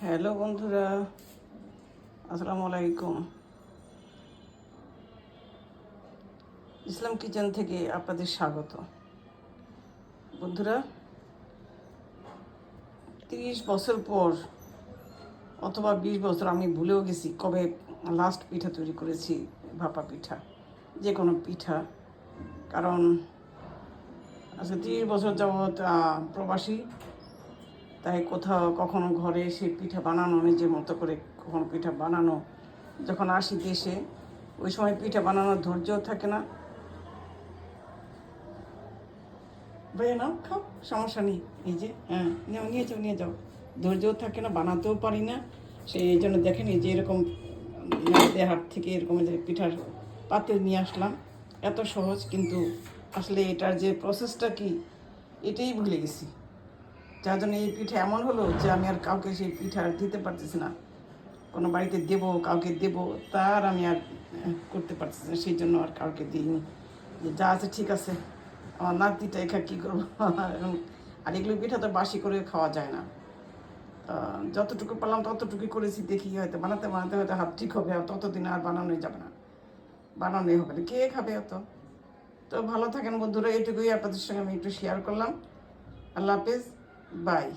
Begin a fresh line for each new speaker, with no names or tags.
Hello বন্ধুরা, আসসালামু আলাইকুম। ইসলাম কিচেন থেকে আপনাদের স্বাগত। বন্ধুরা, 30 বছর পর অথবা 20 বছর, আমি ভুলেও গেছি কবে লাস্ট পিঠা তৈরি করেছি, ভাপা পিঠা, যে কোনো পিঠা। কারণ আজকে 30 বছর যাবৎ প্রবাসী, তাই কোথাও কখনো ঘরে সেই পিঠা বানানো, নিজের মতো করে কখনো পিঠা বানানো, যখন আসি দেশে ওই সময় পিঠা বানানোর ধৈর্যও থাকে না। ভাইয়া নাও, খাও, সমস্যা নেই। এই যে হ্যাঁ, নাও, নিয়ে যাও। ধৈর্যও থাকে না, বানাতেও পারি না। সেই জন্য দেখেন, এই যে এরকম মেয়েদের হাত থেকে এরকম যে পিঠার পাতিল নিয়ে আসলাম। এত সহজ, কিন্তু আসলে এটার যে প্রসেসটা কি, এটাই ভুলে গেছি। যার জন্য এই পিঠা এমন হলো যে আমি আর কাউকে সেই পিঠা দিতে পারতেছি না। কোনো বাড়িতে দেবো, কাউকে দেবো, তার আমি আর করতে পারতেছি না। সেই জন্য আর কাউকে দিইনি। যে যা আছে ঠিক আছে, আমার নাতিটা একা কী করবো এখন। আর এগুলো পিঠা তো বাসি করে খাওয়া যায় না। যতটুকু পারলাম ততটুকুই করেছি। দেখি হয়তো বানাতে বানাতে হয়তো হাত ঠিক হবে, আর ততদিন আর বানানোই যাবে না, বানানোই হবে না। কে খাবে অত? তো ভালো থাকেন বন্ধুরা, এটুকুই আপনাদের সঙ্গে আমি একটু শেয়ার করলাম। আল্লাহ হাফেজ, বাই।